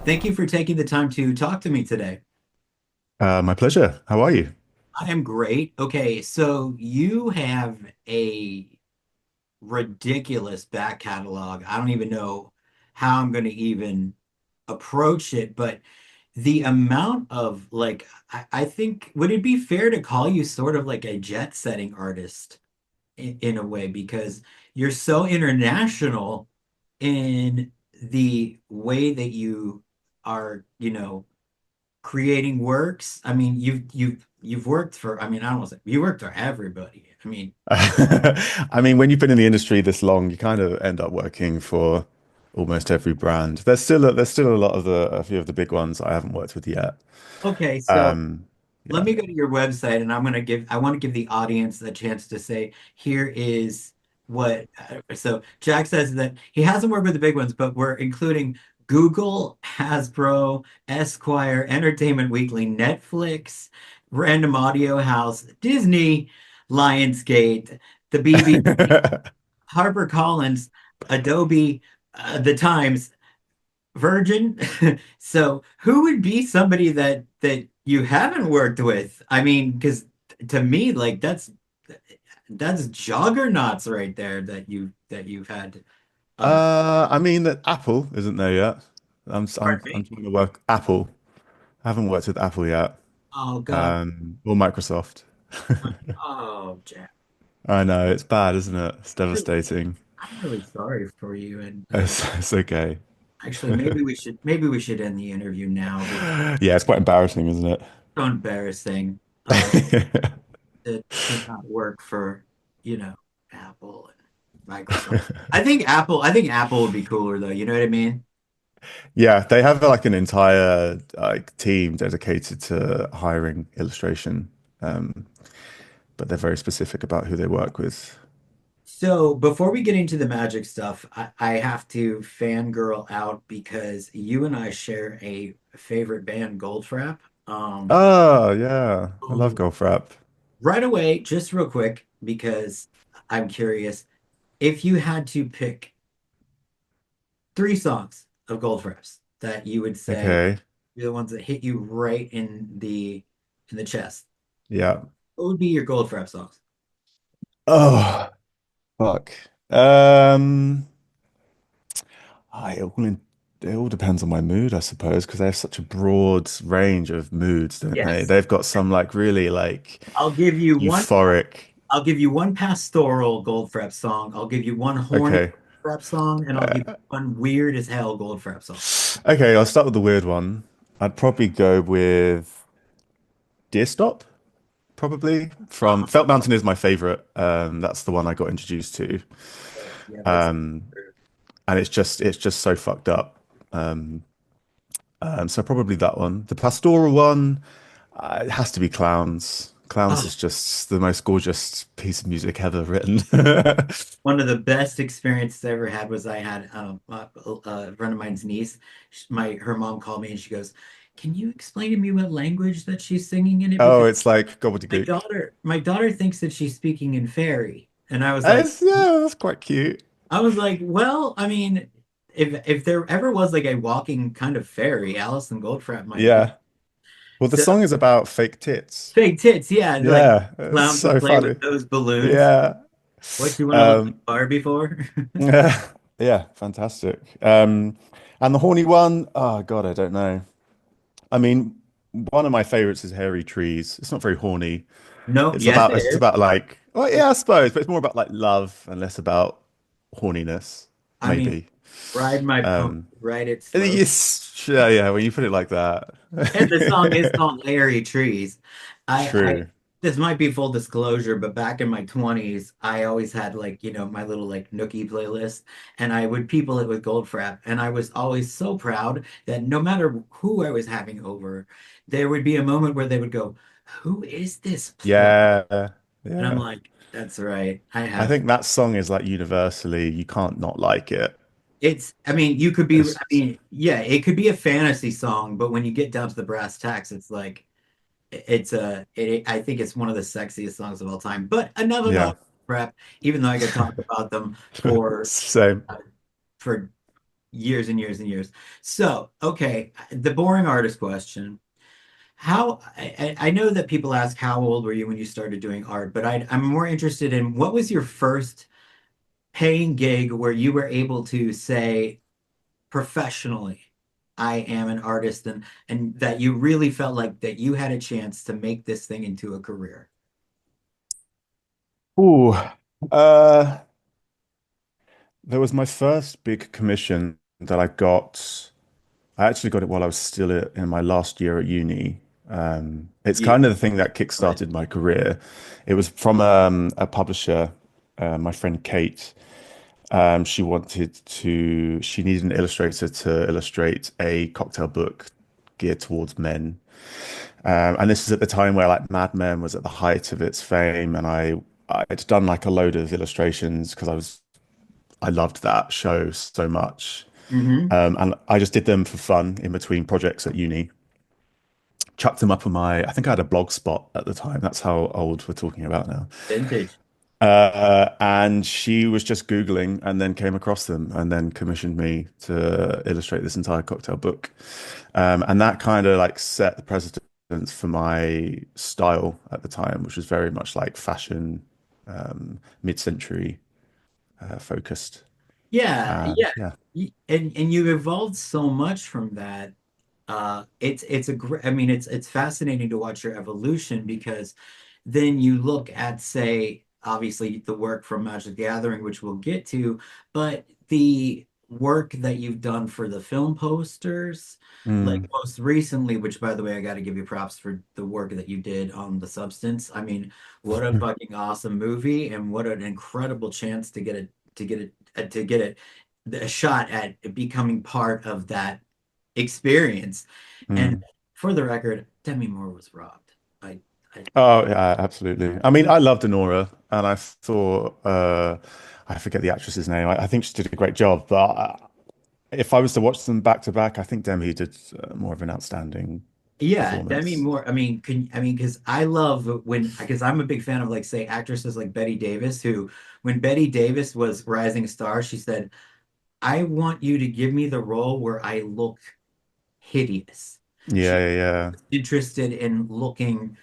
Thank you for taking the time to talk to me today. My pleasure. How are you? I am great. Okay, so you have a ridiculous back catalog. I don't even know how I'm going to even approach it, but the amount of I think, would it be fair to call you sort of like a jet setting artist in a way because you're so international in the way that you are, creating works. I mean, you've worked for, I mean, I don't want to say you worked for everybody. I mean, I mean, when you've been in the industry this long, you kind of end up working for almost every brand. There's still a lot of a few of the big ones I haven't worked with yet. okay, so Um, let yeah. me go to your website and I want to give the audience a chance to say, here is what, so Jack says that he hasn't worked with the big ones, but we're including Google, Hasbro, Esquire, Entertainment Weekly, Netflix, Random Audio House, Disney, Lionsgate, the BBC, HarperCollins, Adobe, The Times, Virgin. So who would be somebody that you haven't worked with? I mean, because to me, like that's juggernauts right there that you've had. I mean, that Apple isn't there yet. Pardon I'm me. trying to work Apple. I haven't worked with Apple yet. Oh God. Or Microsoft. Oh, Jack. I know it's bad, isn't it? It's Really, devastating. I'm really sorry for you. And It's okay. actually, maybe we should end the interview now because Yeah, it's quite embarrassing, isn't it? it's so embarrassing. To not work for, you know, Apple and Microsoft. I think Apple would be cooler though, you know what I mean? Yeah, they have like an entire like team dedicated to hiring illustration, um, but they're very specific about who they work with. So before we get into the magic stuff, I have to fangirl out because you and I share a favorite band, Goldfrapp. Um, Oh yeah, I love ooh, golf rap. right away, just real quick, because I'm curious, if you had to pick three songs of Goldfrapp's that you would say Okay, are the ones that hit you right in the chest, yeah. what would be your Goldfrapp songs? Oh fuck. Um, it all depends on my mood, I suppose, because they have such a broad range of moods, don't they? Yes. They've got some like really like I'll give you one euphoric. I'll give you one pastoral Goldfrapp song. I'll give you one horny Okay. Goldfrapp song, and I'll give you one weird as hell Goldfrapp song. Okay, I'll start with the weird one. I'd probably go with Deer Stop, probably from Uh-huh. Felt Mountain is my favorite. That's the one I got introduced to. Yeah, that's Um, and it's just so fucked up. Um, so probably that one. The Pastoral one, it has to be Clowns. Clowns oh, is just the most gorgeous piece of music ever written. one of the best experiences I ever had was I had a friend of mine's niece. My her mom called me and she goes, "Can you explain to me what language that she's singing in it? Oh, Because it's like gobbledygook. my daughter thinks that she's speaking in fairy." And Yeah, that's quite cute. I was like, well, I mean, if there ever was like a walking kind of fairy, Alison Goldfrapp might be. Yeah. Well, the So song is about fake tits. fake tits, yeah, like Yeah, it's clowns who so play with funny. those balloons. Yeah. What you want to look like Um, Barbie for? yeah, yeah, fantastic. And the horny one, oh God, I don't know. I mean, one of my favorites is Hairy Trees. It's not very horny. No, It's yes, about it it's is. about like, well, yeah, I suppose, but it's more about like love and less about horniness, I mean, maybe. ride my pony, Um, ride it slow. yes, yeah, yeah, when you put it like that. And the song is called Hairy Trees. I True. this might be full disclosure, but back in my 20s, I always had like, my little like Nookie playlist, and I would people it with Goldfrapp, and I was always so proud that no matter who I was having over, there would be a moment where they would go, "Who is this pleb?" Yeah, And I'm yeah. like, "That's right, I I have." think that song is like universally, you can't not like it. I mean, you could be, I It's mean, yeah, it could be a fantasy song, but when you get down to the brass tacks, it's like, I think it's one of the sexiest songs of all time. But enough yeah, about rap, even though I could talk about them for, same. uh, for years and years and years. So, okay, the boring artist question. I know that people ask how old were you when you started doing art, but I'm more interested in what was your first paying gig where you were able to say professionally, I am an artist, and that you really felt like that you had a chance to make this thing into a career. Ooh, uh, there was my first big commission that I got. I actually got it while I was still in my last year at uni. It's You kind of the thing that but kickstarted my career. It was from a publisher, my friend Kate. She needed an illustrator to illustrate a cocktail book geared towards men. And this is at the time where like Mad Men was at the height of its fame, and I'd done like a load of illustrations because I loved that show so much. hmm And I just did them for fun in between projects at uni. Chucked them up on I think I had a blog spot at the time. That's how old we're talking about now. vintage. And she was just Googling and then came across them and then commissioned me to illustrate this entire cocktail book. And that kind of like set the precedence for my style at the time, which was very much like fashion, mid-century focused. Yeah, yeah. Yeah. And you've evolved so much from that. It's a great, I mean, it's fascinating to watch your evolution because then you look at, say, obviously the work from Magic the Gathering, which we'll get to, but the work that you've done for the film posters, like Mm, most recently, which by the way, I got to give you props for the work that you did on The Substance. I mean, what a fucking awesome movie, and what an incredible chance to get it, to get it, a shot at becoming part of that experience. And mm. for the record, Demi Moore was robbed. I Oh yeah, absolutely. I mean, I loved Honora, and I thought I forget the actress's name. I think she did a great job, but if I was to watch them back to back, I think Demi did more of an outstanding Yeah, Demi performance. Moore. I mean, because I love when, because I'm a big fan of, like, say, actresses like Betty Davis, who, when Betty Davis was Rising Star, she said, "I want you to give me the role where I look hideous." Yeah, She yeah, yeah, was interested in looking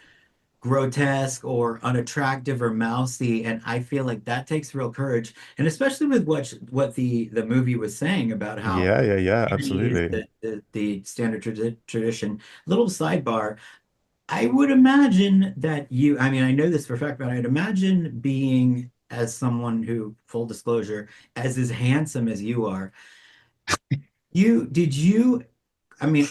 grotesque or unattractive or mousy, and I feel like that takes real courage, and especially with what the movie was saying about how yeah, yeah, yeah, beauty is absolutely. the standard tradition. Little sidebar, I would imagine that you, I mean, I know this for a fact, but I'd imagine being, as someone who, full disclosure, as handsome as you are, you I mean,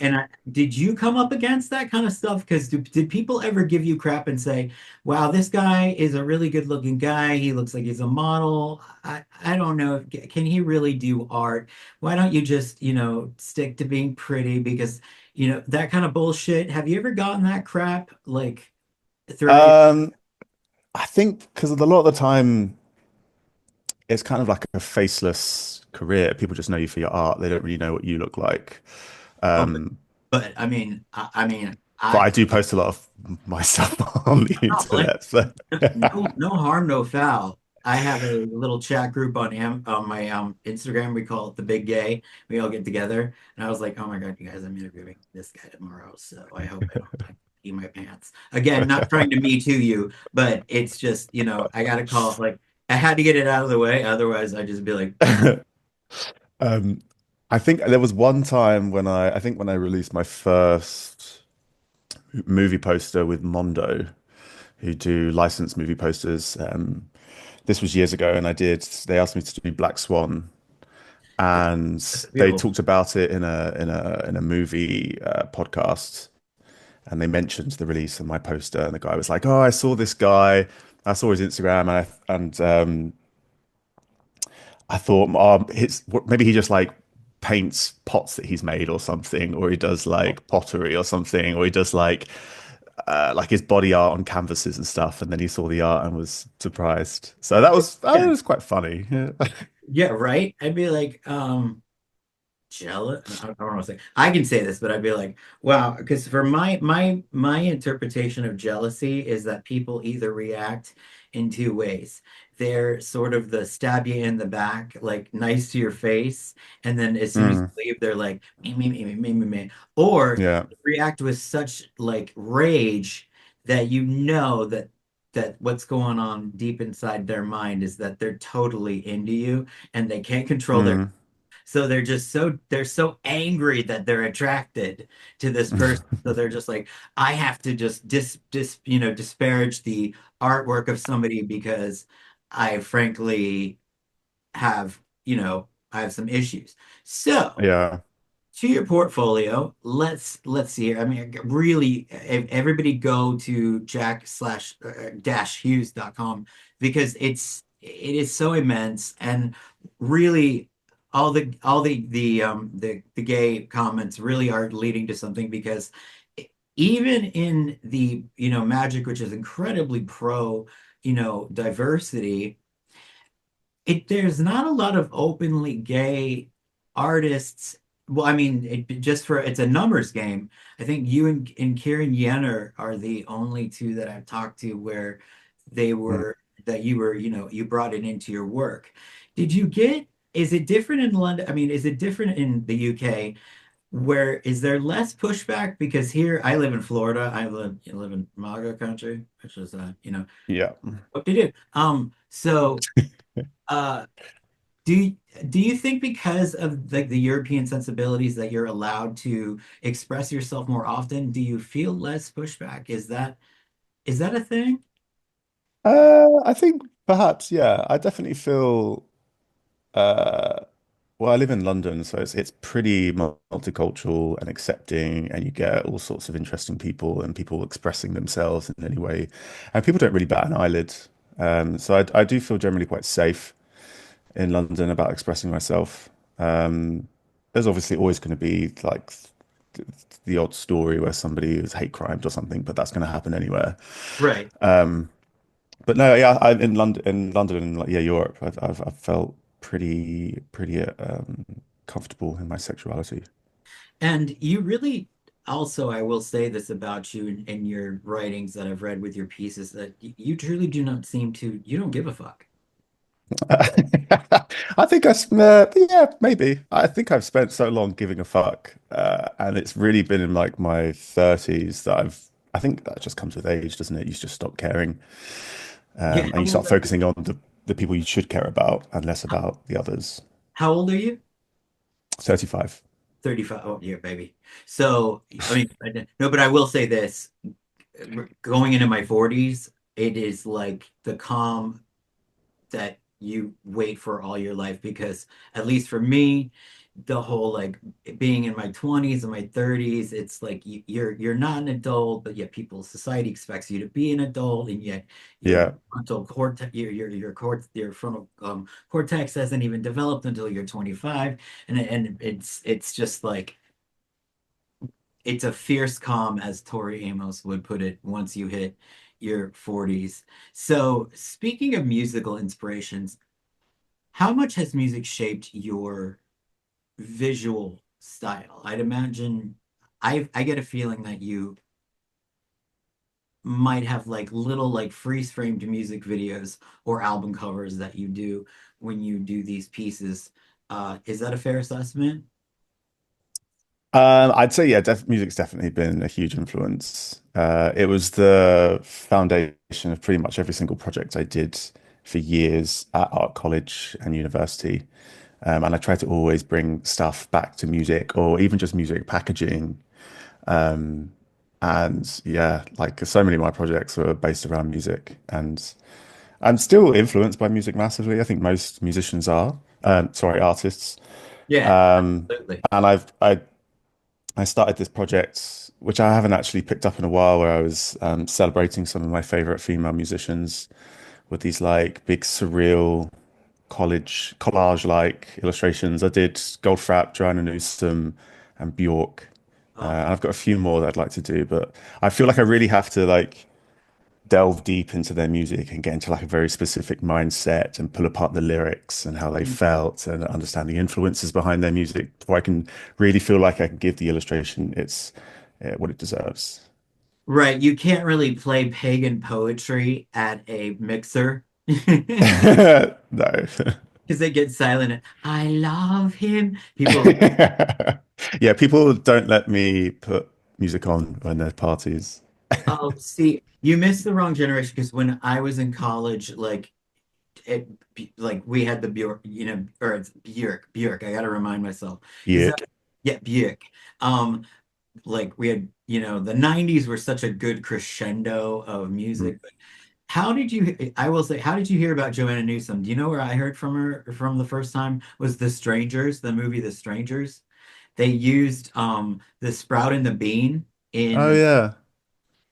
did you come up against that kind of stuff? Because did people ever give you crap and say, "Wow, this guy is a really good looking guy. He looks like he's a model. I don't know if can he really do art? Why don't you just, stick to being pretty?" Because, that kind of bullshit. Have you ever gotten that crap like throughout your? Um, I think because a lot of the time it's kind of like a faceless career. People just know you for your art. They don't really know what you look like. Oh, Um, but I mean, but I do post a lot of myself on the I don't blame. internet. So No harm, no foul. I have a little chat group on my Instagram. We call it the Big Gay. We all get together, and I was like, "Oh my God, you guys, I'm interviewing this guy tomorrow, so I hope I don't like pee my pants." Again, not trying to me to you, but it's just, I got to call it, like, I had to get it out of the way. Otherwise, I'd just be like, Um, I think there was one time when I think when I released my first movie poster with Mondo, who do licensed movie posters. This was years ago, and they asked me to do Black Swan, and "That's a they beautiful." talked about it in a movie podcast, and they mentioned the release of my poster, and the guy was like, "Oh, I saw this guy. I saw his Instagram, I thought, maybe he just like paints pots that he's made or something, or he does like pottery or something, or he does like his body art on canvases and stuff." And then he saw the art and was surprised. So that Yeah. was quite funny. Yeah. Yeah, right. I'd be like, jealous. I don't want to say I can say this, but I'd be like, wow, because for my interpretation of jealousy is that people either react in two ways. They're sort of the stab you in the back, like nice to your face, and then as soon as Mm, you leave, they're like me, or yeah. react with such like rage that you know that what's going on deep inside their mind is that they're totally into you and they can't control their Mm. so they're so angry that they're attracted to this person. So they're just like, I have to just disparage the artwork of somebody because I frankly have, I have some issues. So Yeah. to your portfolio, let's see here. I mean, really, everybody go to jack slash dash hughes.com because it is so immense and really all the gay comments really are leading to something because even in the magic, which is incredibly pro diversity, there's not a lot of openly gay artists. Well, I mean, it's a numbers game. I think you and Kieran Yenner are the only two that I've talked to where they Mm. were that you were, you brought it into your work. Did you get, is it different in London? I mean, is it different in the UK? Where is there less pushback? Because here I live in Florida. I live in MAGA country, which is Yeah. what they do. So uh do you, do you think because of the European sensibilities that you're allowed to express yourself more often, do you feel less pushback? Is that a thing? I think perhaps, yeah. I definitely feel well, I live in London, so it's pretty multicultural and accepting, and you get all sorts of interesting people and people expressing themselves in any way, and people don't really bat an eyelid. So I do feel generally quite safe in London about expressing myself. There's obviously always going to be like the odd story where somebody is hate crimed or something, but that's going to happen anywhere. Right. But no, yeah, I'm in London and like yeah, Europe. I've felt pretty comfortable in my sexuality. And you really also, I will say this about you in your writings that I've read with your pieces, that you truly do not seem to, you don't give a fuck. I think yeah, maybe. I think I've spent so long giving a fuck, and it's really been in like my 30s that I think that just comes with age, doesn't it? You just stop caring, Yeah, and you start focusing on the people you should care about and less about the others. how old are you? 35. 35. Oh, yeah, baby. So, I mean, no, but I will say this, going into my 40s, it is like the calm that you wait for all your life because at least for me, the whole like being in my 20s and my 30s, it's like you're not an adult, but yet society expects you to be an adult, and yet your Yeah. frontal cortex your frontal cortex hasn't even developed until you're 25, and it's just like it's a fierce calm, as Tori Amos would put it, once you hit your 40s. So, speaking of musical inspirations, how much has music shaped your visual style? I'd imagine I get a feeling that you might have like little like freeze framed music videos or album covers that you do when you do these pieces. Is that a fair assessment? I'd say yeah, music's definitely been a huge influence. It was the foundation of pretty much every single project I did for years at art college and university. And I try to always bring stuff back to music or even just music packaging. And yeah, like so many of my projects were based around music, and I'm still influenced by music massively. I think most musicians are, sorry, artists. Yeah, Um, absolutely. and I started this project, which I haven't actually picked up in a while, where I was celebrating some of my favorite female musicians with these like big surreal collage-like illustrations. I did Goldfrapp, Joanna Newsom, and Bjork. Oh, And I've got a few more that I'd like to do, but I feel like I really have to like delve deep into their music and get into like a very specific mindset and pull apart the lyrics and how they felt and understand the influences behind their music before I can really feel like I can give the illustration its what it deserves. Right, you can't really play pagan poetry at a mixer No. because they get silent. I love him. People, Yeah, people don't let me put music on when there's parties. oh, see, you missed the wrong generation because when I was in college, it, like we had the Bjork, or it's Bjork. I got to remind myself. Is that Yuck. yeah, Bjork. Um, like we had, the 90s were such a good crescendo of music. But how did you, I will say, how did you hear about Joanna Newsom? Do you know where I heard from her from the first time? Was The Strangers, the movie The Strangers. They used the Sprout and the Bean Oh in, yeah.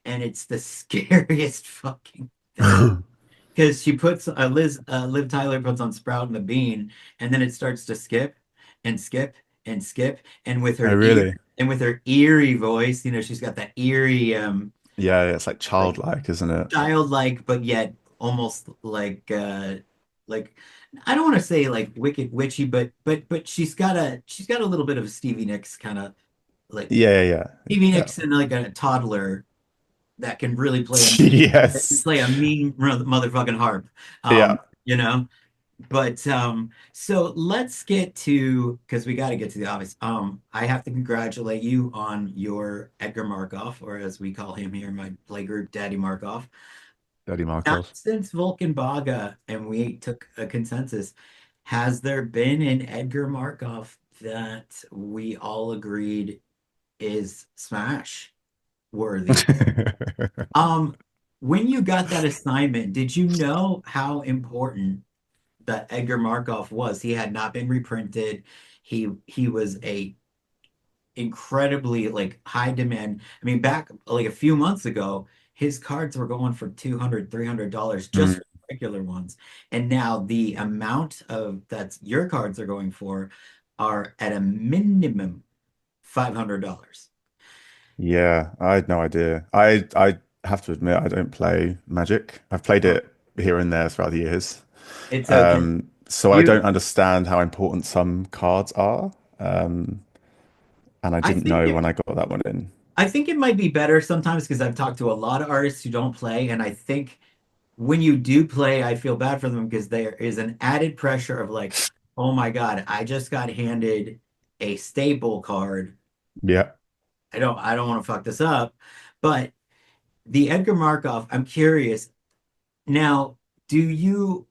and it's the scariest fucking thing. Because she puts Liv Tyler puts on Sprout and the Bean, and then it starts to skip and skip and skip, and with Oh her really? eerie voice, she's got that eerie Yeah, yeah, it's like like childlike, isn't it? childlike, but yet almost like I don't want to say like wicked witchy, but she's got a little bit of Stevie Nicks kind of like Yeah, yeah, Stevie yeah. Nicks and like a toddler that can really Yes. play a mean motherfucking harp. Yeah. You know. But so let's get to because we got to get to the obvious. I have to congratulate you on your Edgar Markov, or as we call him here in my play group, Daddy Markov. Daddy Now, Markov. since Vulcan Baga and we took a consensus, has there been an Edgar Markov that we all agreed is smash worthy? Um, when you got that assignment, did you know how important that Edgar Markov was? He had not been reprinted. He was a incredibly like high demand. I mean, back like a few months ago, his cards were going for 200, $300 just Mm, for regular ones. And now the amount of that your cards are going for are at a minimum $500. yeah, I had no idea. I have to admit I don't play Magic. I've played Oh, it here and there throughout the years. it's okay. So I You, don't understand how important some cards are. And I I didn't think know it when I got that one in. I think it might be better sometimes because I've talked to a lot of artists who don't play, and I think when you do play, I feel bad for them because there is an added pressure of like, oh my God, I just got handed a staple card. Yeah. I don't want to fuck this up. But the Edgar Markov, I'm curious. Now, do you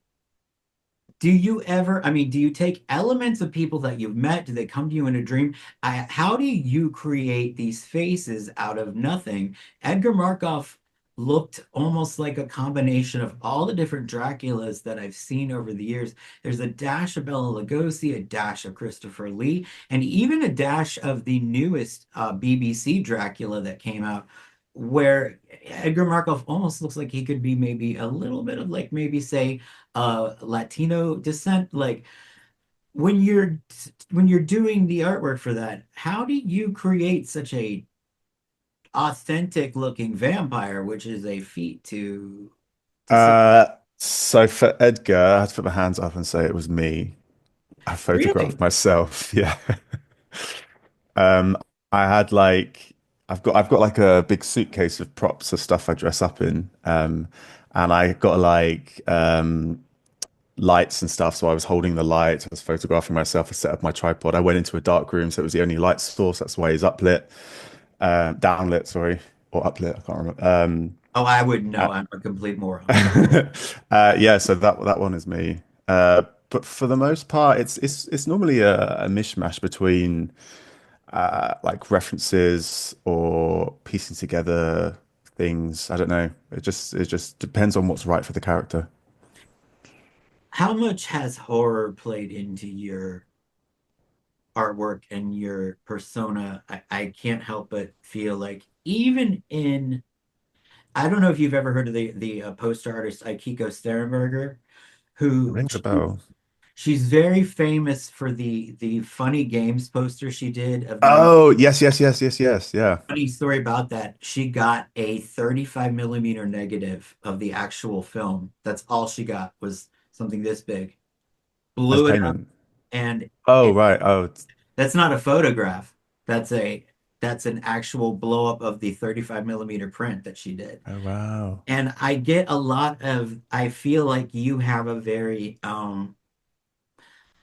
I mean, do you take elements of people that you've met? Do they come to you in a dream? How do you create these faces out of nothing? Edgar Markov looked almost like a combination of all the different Draculas that I've seen over the years. There's a dash of Bela Lugosi, a dash of Christopher Lee, and even a dash of the newest BBC Dracula that came out, where Edgar Markov almost looks like he could be maybe a little bit of like maybe say Latino descent. Like when you're doing the artwork for that, how do you create such a authentic looking vampire, which is a feat to say. Uh, so for Edgar, I had to put my hands up and say it was me. I photographed Really? myself. Yeah. Um, I had like I've got like a big suitcase of props of stuff I dress up in. And I got like lights and stuff. So I was holding the light, I was photographing myself, I set up my tripod. I went into a dark room, so it was the only light source. That's why he's uplit, downlit, sorry, or uplit, I can't remember. Oh, I would Uh, know. I'm a complete moron. yeah, so that one is me. But for the most part, it's normally a mishmash between like references or piecing together things. I don't know. It just depends on what's right for the character. How much has horror played into your artwork and your persona? I can't help but feel like even in I don't know if you've ever heard of the poster artist Aikiko Sterenberger, It who rings a bell. She's very famous for the funny games poster she did of the Oh, yes, yes, yes, yes, yes. Yeah. funny story about that. She got a 35 millimeter negative of the actual film. That's all she got was something this big. As Blew it up, payment. and Oh, it right. Oh, that's not a photograph. That's a that's an actual blow up of the 35 millimeter print that she did. oh, wow. And I get a lot of, I feel like you have a very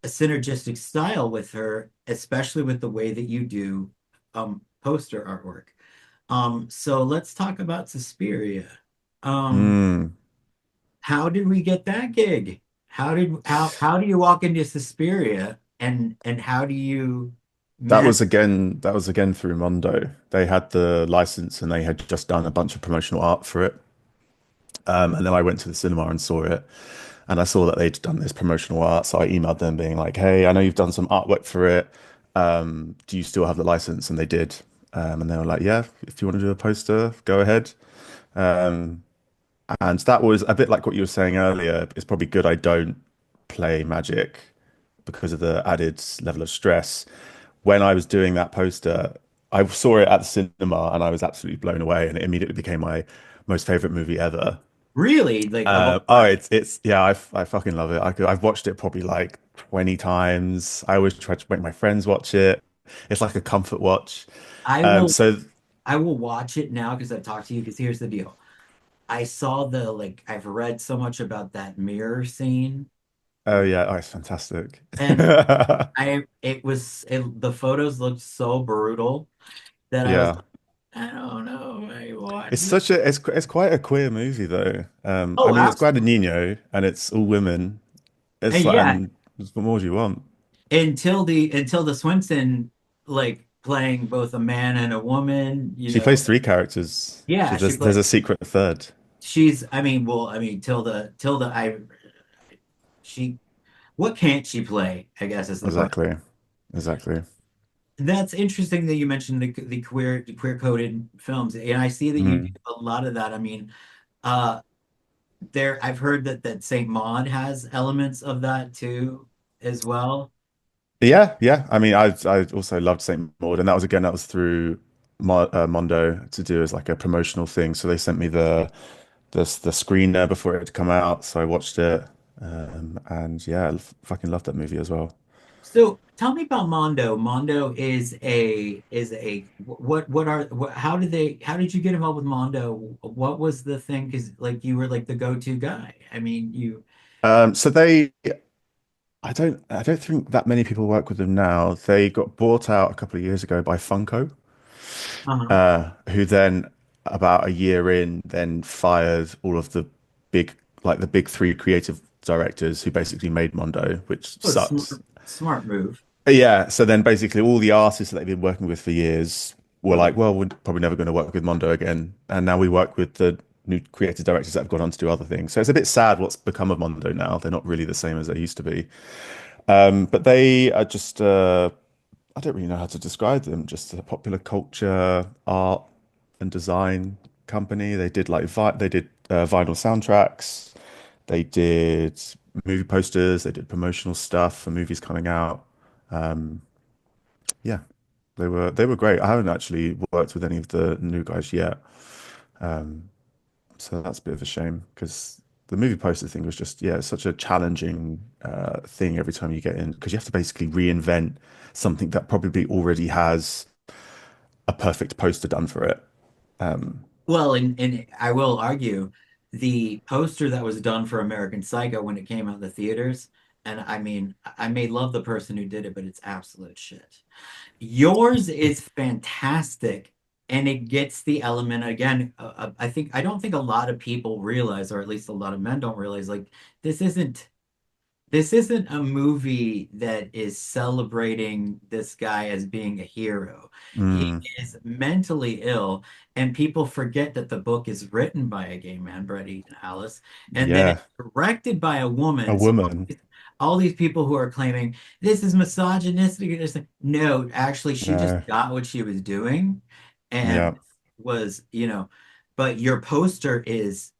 a synergistic style with her, especially with the way that you do poster artwork. So let's talk about Suspiria. Um, Mm. how did we get that gig? How do you walk into Suspiria and how do you manage? That was again through Mondo. They had the license and they had just done a bunch of promotional art for it. And then I went to the cinema and saw it. And I saw that they'd done this promotional art. So I emailed them being like, hey, I know you've done some artwork for it. Do you still have the license? And they did. And they were like, yeah, if you want to do a poster, go ahead. Um, and that was a bit like what you were saying earlier. It's probably good I don't play Magic because of the added level of stress. When I was doing that poster, I saw it at the cinema and I was absolutely blown away, and it immediately became my most favorite movie ever. Really, like of all Oh, time? it's yeah, I fucking love it. I've watched it probably like 20 times. I always try to make my friends watch it. It's like a comfort watch. I Um, will so I will watch it now because I've talked to you because here's the deal. I saw the like I've read so much about that mirror scene oh yeah, oh, it's fantastic. and the photos looked so brutal that I was Yeah. like, I don't know. It's such a it's quite a queer movie though. I Oh, mean it's absolutely. Guadagnino and it's all women. And It's like yeah, and what more do you want? until the Swinson like playing both a man and a woman, She plays three characters. Yeah, she There's played a secret third. she's I mean, well, I mean Tilda I she what can't she play, I guess is the question. Exactly. Exactly. That's interesting that you mentioned the queer coded films, and I see that you do Mm. a lot of that. I mean, uh, there I've heard that Saint Maud has elements of that too, as well. Yeah, yeah. I mean, I also loved Saint Maud, and that was through Mondo to do as like a promotional thing. So they sent me the screener before it had come out, so I watched it, and yeah, fucking loved that movie as well. So tell me about Mondo. Mondo how did you get involved with Mondo? What was the thing? Because like you were like the go-to guy. I mean, you. So I don't think that many people work with them now. They got bought out a couple of years ago by Funko, Uh-huh. who then about a year in then fired all of the big like the big three creative directors who basically made Mondo, which Oh, sucks. smart move. Yeah, so then basically all the artists that they've been working with for years were Oh, like, well, we're probably never going to work with Mondo again. And now we work with the new creative directors that have gone on to do other things. So it's a bit sad what's become of Mondo now. They're not really the same as they used to be. But they are just, I don't really know how to describe them, just a popular culture, art and design company. They did they did vinyl soundtracks, they did movie posters, they did promotional stuff for movies coming out. Yeah, they were great. I haven't actually worked with any of the new guys yet, so that's a bit of a shame because the movie poster thing was just yeah, it's such a challenging thing every time you get in because you have to basically reinvent something that probably already has a perfect poster done for it. well, and I will argue the poster that was done for American Psycho when it came out in the theaters, and I mean, I may love the person who did it, but it's absolute shit. Yours is fantastic, and it gets the element again. I don't think a lot of people realize, or at least a lot of men don't realize, like this isn't this isn't a movie that is celebrating this guy as being a hero. He Mm, is mentally ill, and people forget that the book is written by a gay man, Bret Easton Ellis, and then yeah, it's directed by a a woman. So woman. all these people who are claiming this is misogynistic, and this, no, actually, she just No, got what she was doing, and yeah. was, but your poster is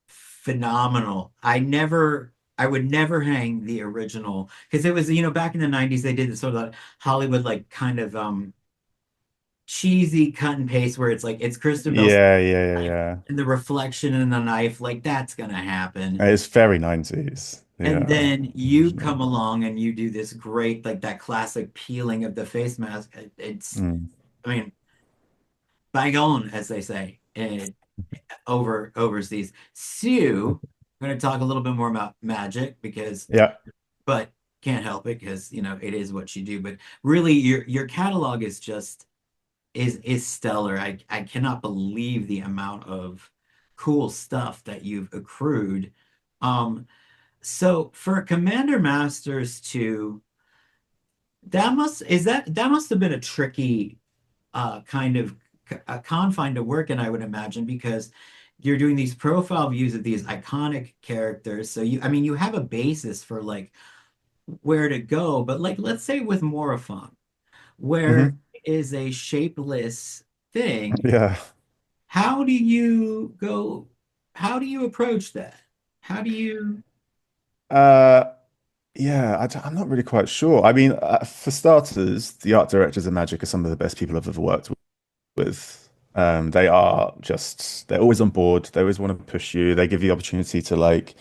phenomenal. I never. I would never hang the original because it was, you know, back in the 90s they did this sort of Hollywood like kind of cheesy cut and paste where it's like it's Kristen Bell's Yeah, yeah, yeah, knife yeah. and the reflection in the knife, like that's gonna happen. It's very 90s. And Yeah, then you come original. along and you do this great, like that classic peeling of the face mask. It's, Mm. I mean, bygone, as they say, overseas. Sue, I'm going to talk a little bit more about magic because, Yeah. but can't help it because you know it is what you do. But really, your catalog is just is stellar. I cannot believe the amount of cool stuff that you've accrued. Um, so for Commander Masters 2, that must have been a tricky kind of a confine to work in, I would imagine, because you're doing these profile views of these iconic characters. So you, I mean, you have a basis for like where to go, but like let's say with Morifon, where Hmm. it is a shapeless thing, Yeah. how do you go? How do you approach that? How do you? Uh, yeah, I'm not really quite sure. I mean, for starters, the art directors of Magic are some of the best people I've ever worked with. They are just, they're always on board. They always want to push you. They give you the opportunity to like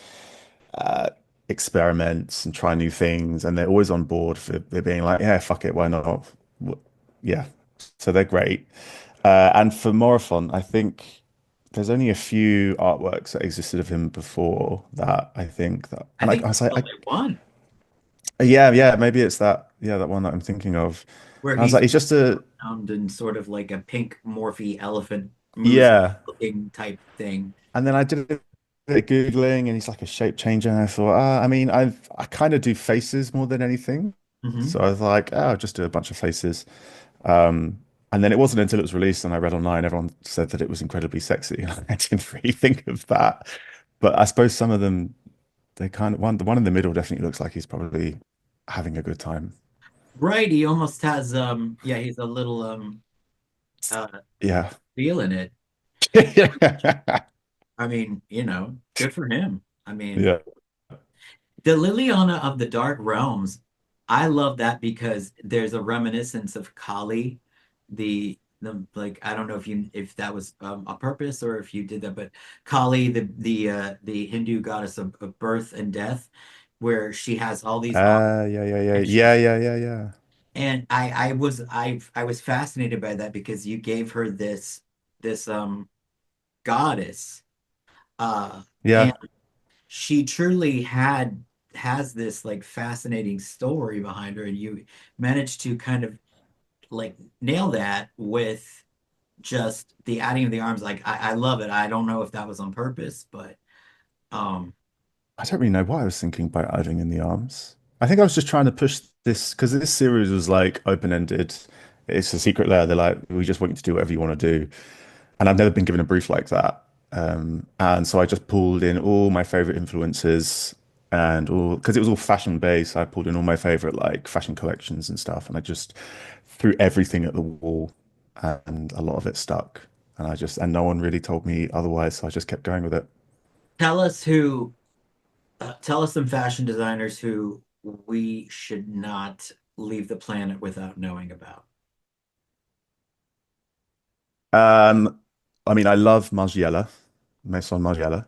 uh, experiment and try new things. And they're always on board for they're being like, yeah, fuck it, why not? Yeah. So they're great. And for Morifon, I think there's only a few artworks that existed of him before that I think that, I and think I that's was like, the only one yeah, yeah, maybe it's that, yeah, that one that I'm thinking of. where And I was he's like, he's just a, found in sort of like a pink Morphe elephant moose yeah. looking type thing. And then I did a bit of Googling and he's like a shape changer. And I thought, I mean, I kind of do faces more than anything. So Hmm. I was like, oh, I'll just do a bunch of faces. Um, and then it wasn't until it was released and I read online, everyone said that it was incredibly sexy. And I didn't really think of that. But I suppose some of them, they kind of, the one in the middle definitely looks like he's probably having a good time. Right, he almost has yeah, he's a little uh Yeah. feeling it. I mean, you know, good for him. I mean, Yeah. the Liliana of the Dark Realms, I love that because there's a reminiscence of Kali, the like I don't know if that was a purpose or if you did that, but Kali, the Hindu goddess of birth and death, where she has all these arms Yeah, yeah, yeah, and yeah, she's yeah, yeah, yeah. and I was fascinated by that because you gave her this goddess and Yeah. she truly had has this like fascinating story behind her and you managed to kind of like nail that with just the adding of the arms like I love it. I don't know if that was on purpose, but um I don't really know what I was thinking by adding in the arms. I think I was just trying to push this because this series was like open-ended. It's a secret layer. They're like, we just want you to do whatever you want to do. And I've never been given a brief like that. And so I just pulled in all my favorite influences and all because it was all fashion based. I pulled in all my favorite like fashion collections and stuff, and I just threw everything at the wall, and a lot of it stuck. And no one really told me otherwise, so I just kept going with it. tell us who tell us some fashion designers who we should not leave the planet without knowing about. Um, I mean, I love Margiela, Maison Margiela,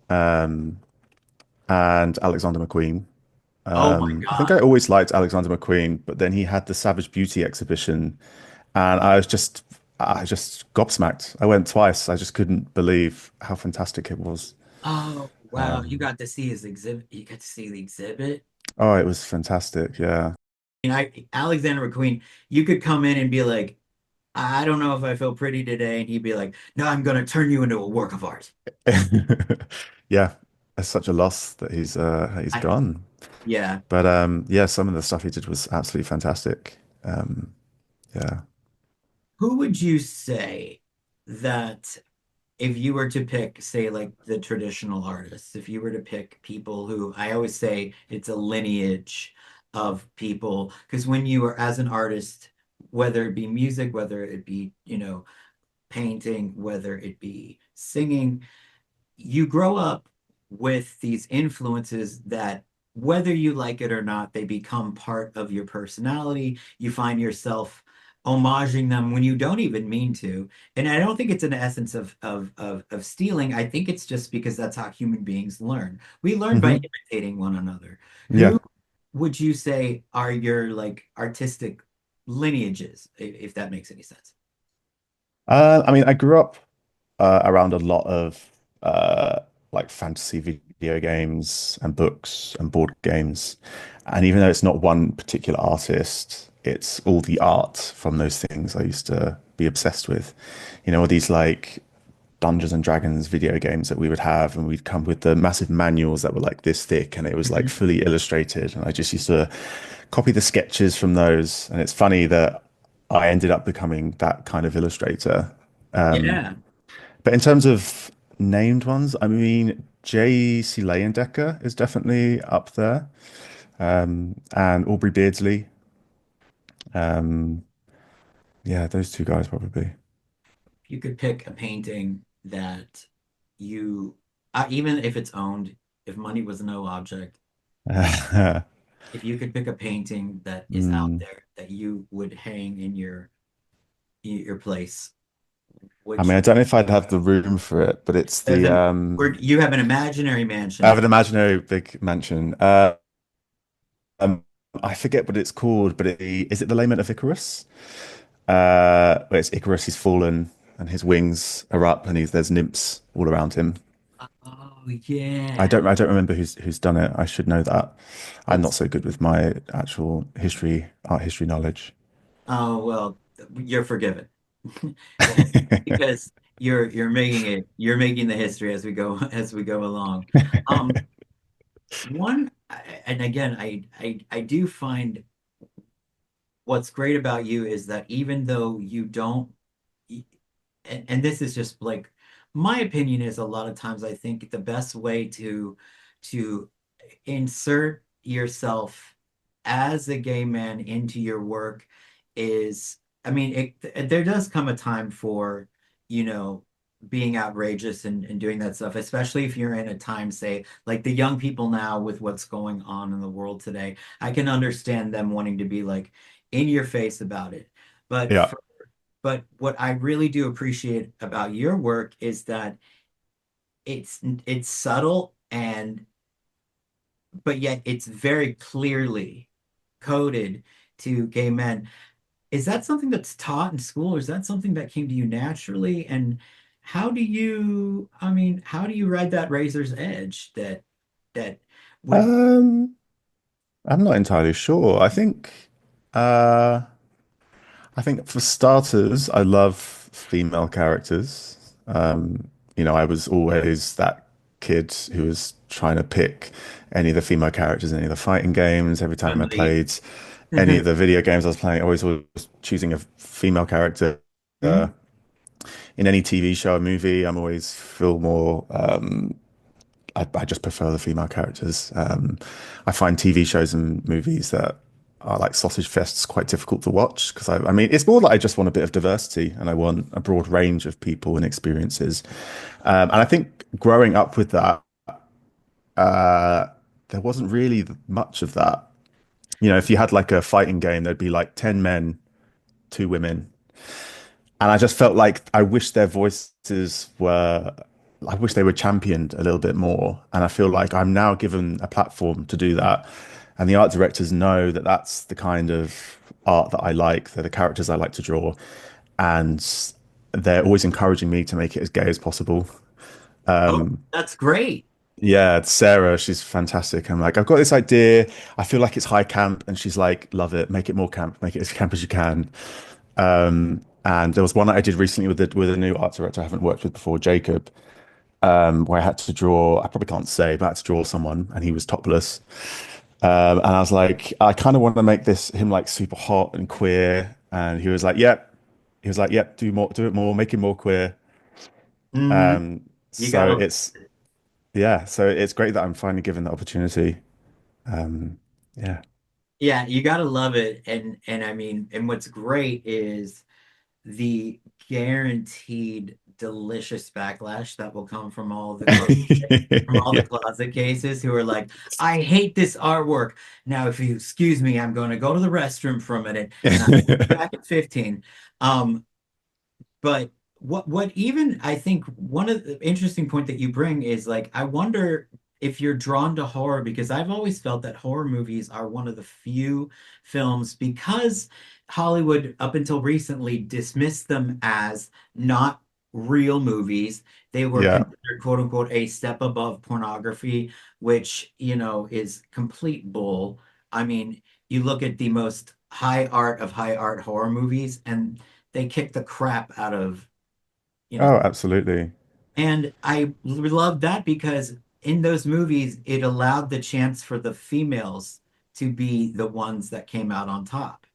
um, and Alexander McQueen. Oh my I think I God. always liked Alexander McQueen, but then he had the Savage Beauty exhibition, and I just gobsmacked. I went twice. I just couldn't believe how fantastic it was. Oh, wow. You Um, got to see his exhibit. You got to see the exhibit. oh, it was fantastic. Yeah. And Alexander McQueen, you could come in and be like, I don't know if I feel pretty today. And he'd be like, no, I'm going to turn you into a work of art. Yeah, it's such a loss that he's I, gone. yeah. But yeah, some of the stuff he did was absolutely fantastic. Yeah. Who would you say that if you were to pick, say, like the traditional artists, if you were to pick people who I always say it's a lineage of people, because when you are as an artist, whether it be music, whether it be, you know, painting, whether it be singing, you grow up with these influences that whether you like it or not, they become part of your personality. You find yourself homaging them when you don't even mean to. And I don't think it's an essence of stealing. I think it's just because that's how human beings learn. We learn by Hmm. imitating one another. Who Yeah. would you say are your like artistic lineages, if that makes any sense? I mean, I grew up around a lot of like fantasy video games and books and board games. And even though it's not one particular artist, it's all the art from those things I used to be obsessed with. You know, all these like Dungeons and Dragons video games that we would have, and we'd come with the massive manuals that were like this thick, and it was like Mhm. fully illustrated. And I just used to copy the sketches from those. And it's funny that I ended up becoming that kind of illustrator. Yeah. But in terms of named ones, I mean, J.C. Leyendecker is definitely up there, and Aubrey Beardsley. Um, yeah, those two guys probably. If you could pick a painting that you, even if it's owned, if money was no object, if you could pick a painting that is out Mm. there that you would hang in your place, I mean, which I don't know if I'd have the room for it, but it's the doesn't, where you have an imaginary I have mansion. an imaginary big mansion. Um, I forget what it's called, but is it the Lament of Icarus? Where it's Icarus, he's fallen and his wings are up, and there's nymphs all around him. Oh yeah, I don't remember who's done it. I should know that. I'm not that's so good with my actual art history knowledge. oh well, you're forgiven. Because you're making the history as we go as we go along. Um, one and again, I do find what's great about you is that even though you don't, and this is just like my opinion is a lot of times I think the best way to insert yourself as a gay man into your work is, I mean, there does come a time for, you know, being outrageous and doing that stuff, especially if you're in a time, say, like the young people now with what's going on in the world today. I can understand them wanting to be like in your face about it. But Yeah. but what I really do appreciate about your work is that it's subtle and but yet it's very clearly coded to gay men. Is that something that's taught in school, or is that something that came to you naturally? And I mean, how do you ride that razor's edge that would Um, I'm not entirely sure. Uh I think for starters, I love female characters. You know, I was always that kid who was trying to pick any of the female characters in any of the fighting games. Every time I Chun-Li? played any of the video games I was playing, I always was choosing a female character. Uh, Mhm. in any TV show or movie, I'm always feel more I just prefer the female characters. I find TV shows and movies that are like sausage fests quite difficult to watch because I mean, it's more like I just want a bit of diversity and I want a broad range of people and experiences. And I think growing up with that, uh, there wasn't really much of that. You know, if you had like a fighting game, there'd be like 10 men, two women, and I just felt like I wish they were championed a little bit more. And I feel like I'm now given a platform to do that. And the art directors know that that's the kind of art that I like, they're the characters I like to draw. And they're always encouraging me to make it as gay as possible. Oh, that's great. Yeah, Sarah, she's fantastic. I'm like, I've got this idea. I feel like it's high camp. And she's like, love it. Make it more camp. Make it as camp as you can. And there was one that I did recently with a new art director I haven't worked with before, Jacob, where I had to draw. I probably can't say, but I had to draw someone, and he was topless. And I was like, I kind of want to make this him like super hot and queer. And he was like, yep. He was like, yep, do it more, make him more queer. Hmm. Um, You so gotta, it's yeah, so it's great that I'm finally given the opportunity. Um, yeah. yeah, you gotta love it. And I mean, and what's great is the guaranteed delicious backlash that will come from from all the Yeah. closet cases who are like, I hate this artwork. Now, if you excuse me, I'm going to go to the restroom for a minute and I'll be back at 15. Um, but what even I think one of the interesting point that you bring is like I wonder if you're drawn to horror because I've always felt that horror movies are one of the few films because Hollywood up until recently dismissed them as not real movies. They were Yeah. considered quote unquote a step above pornography, which, is complete bull. I mean, you look at the most high art horror movies and they kick the crap out of, Oh, women. absolutely. And I love that because in those movies, it allowed the chance for the females to be the ones that came out on top.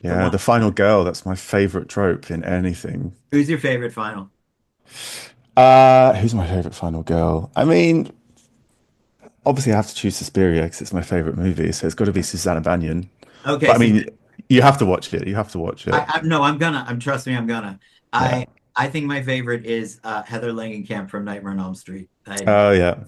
The Yeah, one, the final girl, that's my favorite trope in anything. who's your favorite final? Who's my favorite final girl? I mean, obviously I have to choose Suspiria because it's my favorite movie, so it's got to be Susanna Bannion. Okay, But I see, mean, you have to watch it. You have to watch it. I'm no, trust me, I'm gonna. Yeah. I think my favorite is Heather Langenkamp from Nightmare on Elm Street. Oh yeah.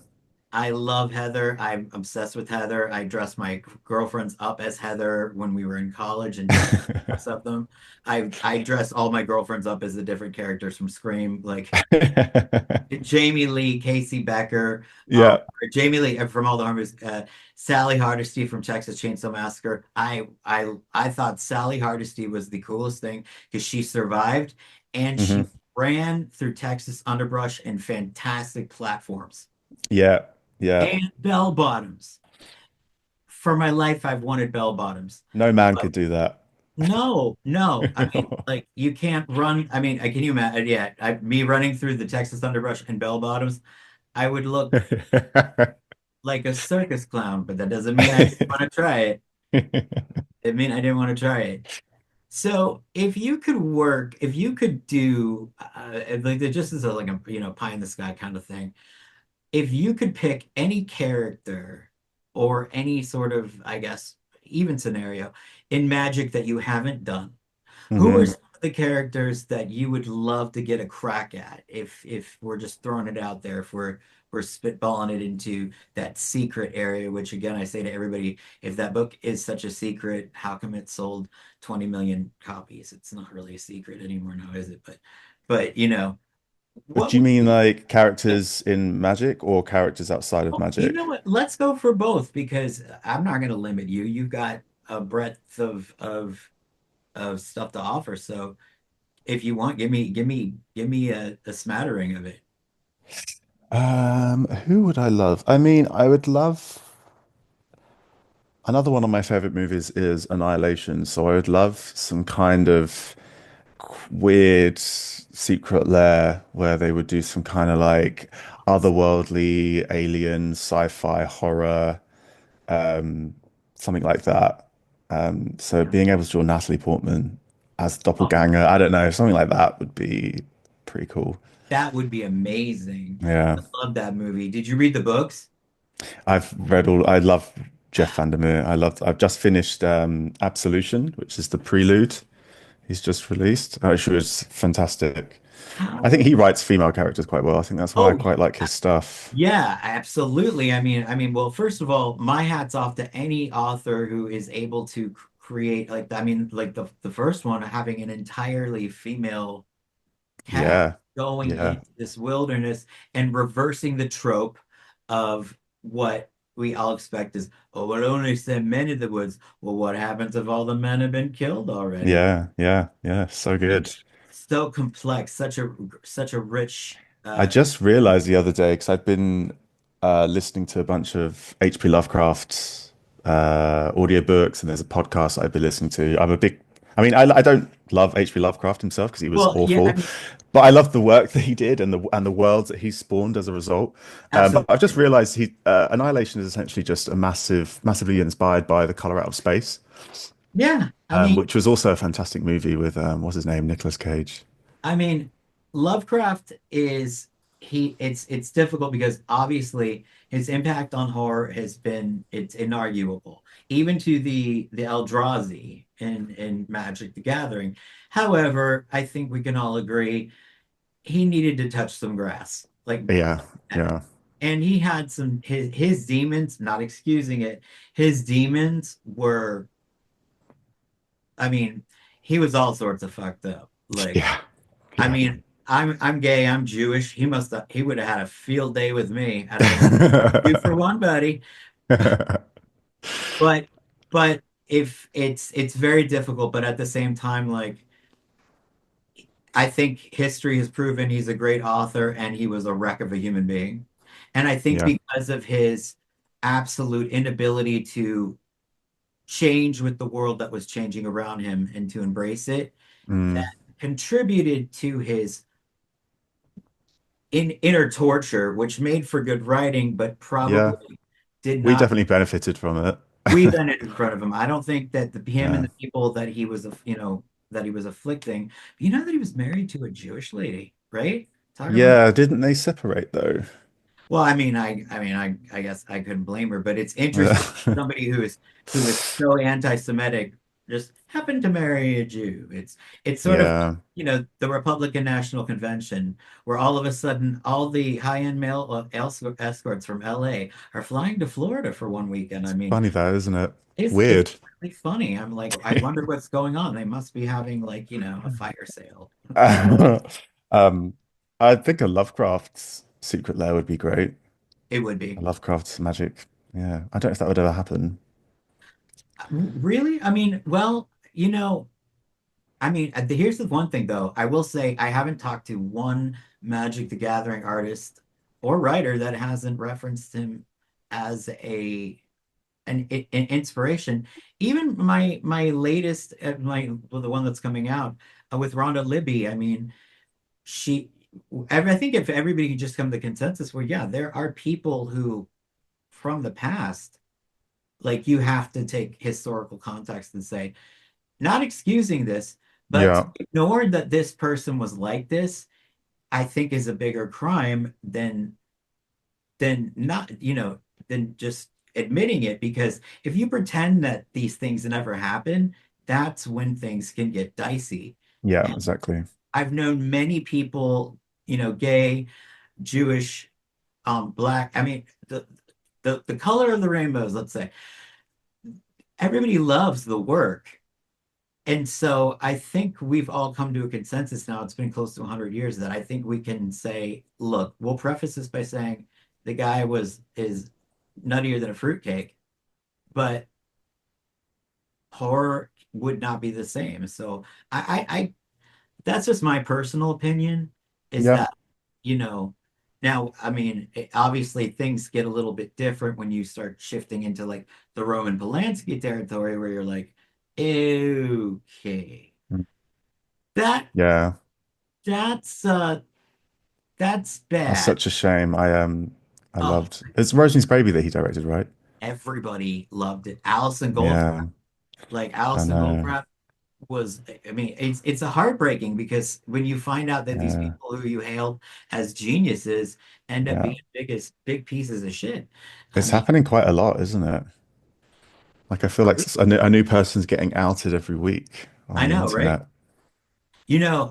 I love Heather. I'm obsessed with Heather. I dressed my girlfriends up as Heather when we were in college and did most of them. I dressed all my girlfriends up as the different characters from Scream, like Jamie Lee, Casey Becker, Yeah. or Jamie Lee from all the Harmonies, Sally Hardesty from Texas Chainsaw Massacre. I thought Sally Hardesty was the coolest thing because she survived and she Hmm. ran through Texas underbrush in fantastic platforms Yeah. Yeah. and bell bottoms. For my life, I've wanted bell bottoms. No man But could do that. no, no. I mean, like you can't run. I mean, can you imagine? Yeah, me running through the Texas underbrush in bell bottoms, I would look like a circus clown, but that doesn't mean I didn't want to try it. It mean I didn't want to try it. So if you could do like just as a like a pie in the sky kind of thing, if you could pick any character or any sort of, I guess, even scenario in Magic that you haven't done, who are Hmm. some of the characters that you would love to get a crack at if we're just throwing it out there, if we're spitballing it into that secret area, which again I say to everybody, if that book is such a secret, how come it sold 20 million copies? It's not really a secret anymore now, is it? But what Do you would mean be like characters in Magic or characters outside of Oh, you know Magic? what? Let's go for both because I'm not going to limit you. You've got a breadth of stuff to offer. So if you want, give me a smattering of it. Who would I love? I mean, I would love another one of my favorite movies is Annihilation. So I would love some kind of weird secret lair where they would do some kind of like otherworldly alien sci-fi horror, something like that. So Yeah, being able to draw Natalie Portman as oh, doppelganger, I don't know, something like that would be pretty cool. that would be amazing. Yeah. I love that movie. Did you read the books? I love Jeff Vandermeer. I've just finished Absolution, which is the prelude he's just released, which was fantastic. I think How? he writes female characters quite well. I think that's why I Oh, quite like his stuff. yeah, absolutely. Well, first of all, my hat's off to any author who is able to create like like the first one having an entirely female cast Yeah. going Yeah. into this wilderness and reversing the trope of what we all expect is, oh, we'll only send men in the woods. Well, what happens if all the men have been killed already? Yeah. Yeah. Yeah. So good. So complex, such a rich I just realized the other day because I've been listening to a bunch of H.P. Lovecraft audiobooks, and there's a podcast I've been listening to. I mean, I don't love H.P. Lovecraft himself because he was well, yeah, I awful, mean, but I love the work that he did and the worlds that he spawned as a result. But I've just absolutely. realized he Annihilation is essentially just massively inspired by The Color Out of Space, Yeah, I mean, which was also a fantastic movie with what's his name, Nicolas Cage. I mean, Lovecraft is. it's difficult because obviously his impact on horror has been it's inarguable, even to the Eldrazi in Magic the Gathering. However, I think we can all agree he needed to touch some grass. Like, Yeah, yeah, and he had some his demons, not excusing it, his demons were, I mean, he was all sorts of fucked up. Like, yeah, I yeah. mean, I'm gay, I'm Jewish. He would have had a field day with me. I'd have been like, you for one, buddy. But but if it's very difficult, but at the same time, like I think history has proven he's a great author and he was a wreck of a human being. And I think Yeah. because of his absolute inability to change with the world that was changing around him and to embrace it, that Mm, contributed to his inner torture, which made for good writing, but yeah. probably did We not. definitely benefited from it. We been in front of him. I don't think that him and Yeah. the people that he was, that he was afflicting. You know that he was married to a Jewish lady, right? Talk about. Yeah, didn't they separate though? Well, I guess I couldn't blame her, but it's interesting somebody who is so anti-Semitic just happened to marry a Jew. It's sort of, Yeah, the Republican National Convention where all of a sudden all the high-end male escorts from LA are flying to Florida for one weekend. I mean, funny though, isn't it? it's Weird. really funny. I'm like, I wonder what's going on. They must be having like, a fire sale. Um, I think a Lovecraft's Secret Lair would be great. It would A be. Lovecraft's magic. Yeah, I don't know if that would ever happen. Really? I mean, well, here's the one thing though. I will say I haven't talked to one Magic the Gathering artist or writer that hasn't referenced him as an inspiration. Even my latest, well, the one that's coming out with Rhonda Libby. I mean, she. I think if everybody could just come to consensus, where yeah, there are people who from the past, like you have to take historical context and say not excusing this, but to Yeah, ignore that this person was like this, I think is a bigger crime than not, than just admitting it. Because if you pretend that these things never happen, that's when things can get dicey. yeah, And exactly. I've known many people, gay, Jewish, black. I mean, the color of the rainbows, let's say, everybody loves the work. And so I think we've all come to a consensus now. It's been close to 100 years that I think we can say, look, we'll preface this by saying the guy is nuttier than a fruitcake, but horror would not be the same. So I that's just my personal opinion is Yeah. that, you know, now, I mean, obviously things get a little bit different when you start shifting into like the Roman Polanski territory where you're like, okay, Mm. that Yeah. That's that's That's bad. such a shame. I Oh, loved it's Rosemary's Baby that he directed, right? everybody loved it. Allison Yeah, Goldfrapp, like I Allison know. Goldfrapp was, I mean, it's a heartbreaking because when you find out that these Yeah, people who you hailed as geniuses end up yeah. being big pieces of shit. I It's mean, happening quite a lot, isn't it? Like I feel like a new person's getting outed every week on I the know, right? internet.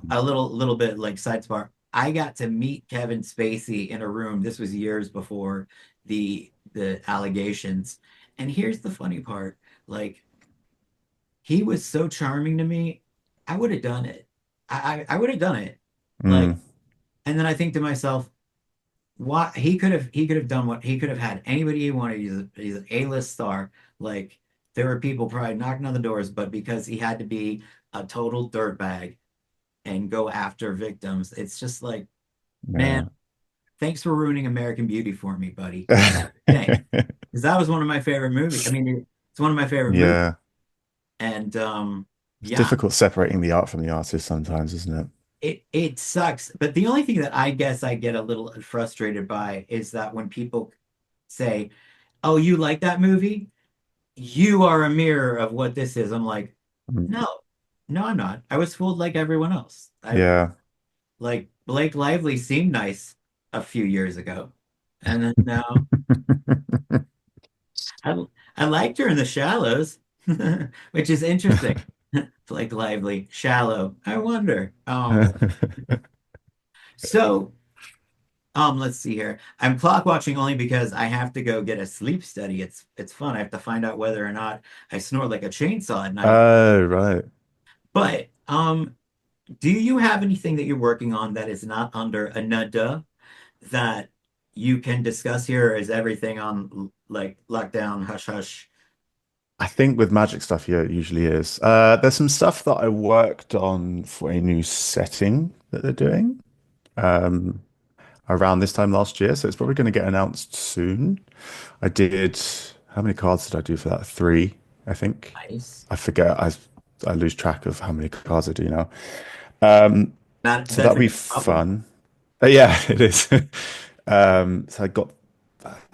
A little bit like sidebar. I got to meet Kevin Spacey in a room. This was years before the allegations. And here's the funny part. Like he was so charming to me. I would have done it. I would have done it. Like, Mm, and then I think to myself, what he could have done what he could have had anybody he wanted. He's an A-list star. Like there were people probably knocking on the doors, but because he had to be a total dirtbag and go after victims, it's just like, man, yeah. thanks for ruining American Beauty for me, buddy. Thanks. Because that was one of my favorite movies. I mean, it's one of my favorite movies. Yeah. And It's yeah, difficult separating the art from the artist sometimes, isn't it? it sucks. But the only thing that I guess I get a little frustrated by is that when people say, "Oh, you like that movie? You are a mirror of what this is." I'm like, Mm. no, no, I'm not. I was fooled like everyone else. I Yeah. like Blake Lively seemed nice. a few years ago. And then now I I liked her in The Shallows, which is interesting. Like lively, shallow. I wonder. So let's see here. I'm clock watching only because I have to go get a sleep study. It's fun. I have to find out whether or not I snore like a chainsaw at night. Oh, right. But do you have anything that you're working on that is not under another that you can discuss here, or is everything on like lockdown, hush hush? I think with magic stuff, yeah, it usually is. There's some stuff that I worked on for a new setting that they're doing around this time last year, so it's probably going to get announced soon. I did, how many cards did I do for that? Three, I think. Nice. I forget. I lose track of how many cards I do now. Um, Not so that's that'll a be good problem. fun. Yeah, it is. So I've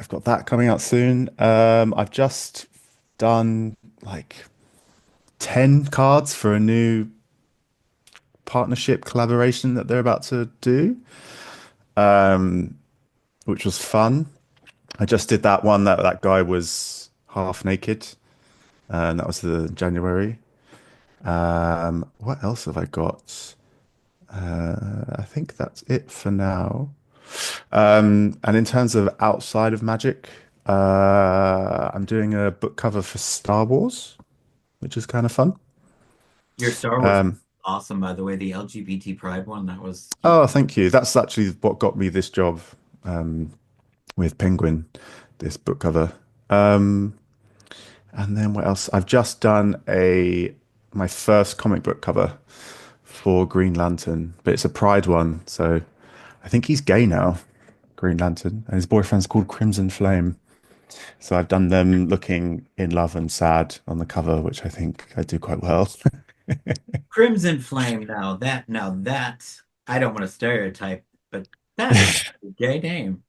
got that coming out soon. I've just done like 10 cards for a new partnership collaboration that they're about to do, which was fun. I just did that one that that guy was half naked, and that was the January. What else have I got? I think that's it for now. And in terms of outside of Magic, I'm doing a book cover for Star Wars, which is kind of fun. Your Star Wars awesome, by the way. The LGBT Pride one, that was Oh, thank you. That's actually what got me this job with Penguin, this book cover. Um, and then what else? I've just done a my first comic book cover for Green Lantern, but it's a Pride one, so I think he's gay now, Green Lantern, and his boyfriend's called Crimson Flame. So I've done them looking in love and sad on the cover, which I think I do quite well. Crimson Flame. Now that I don't want to stereotype, but that is a gay name.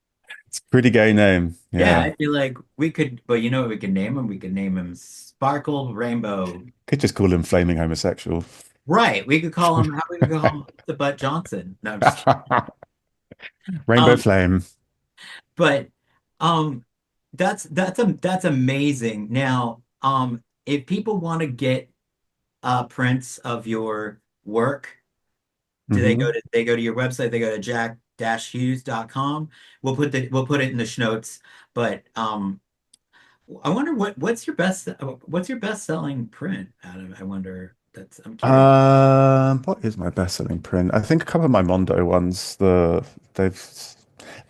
It's a pretty gay name. Yeah, Yeah. I feel like we could, but you know what we could name him? We could name him Sparkle Rainbow. Could just call him flaming homosexual. Right. We could call him, how we could call him the Butt Johnson. No, I'm just kidding. Rainbow Um, Flame. but um that's amazing. Now, if people want to get prints of your work, do Hmm. they go to your website, they go to jack-hughes.com. We'll put it in the notes. But I wonder what's your best selling print, Adam? I wonder, that's I'm curious. What is my best-selling print? I think a couple of my Mondo ones, they've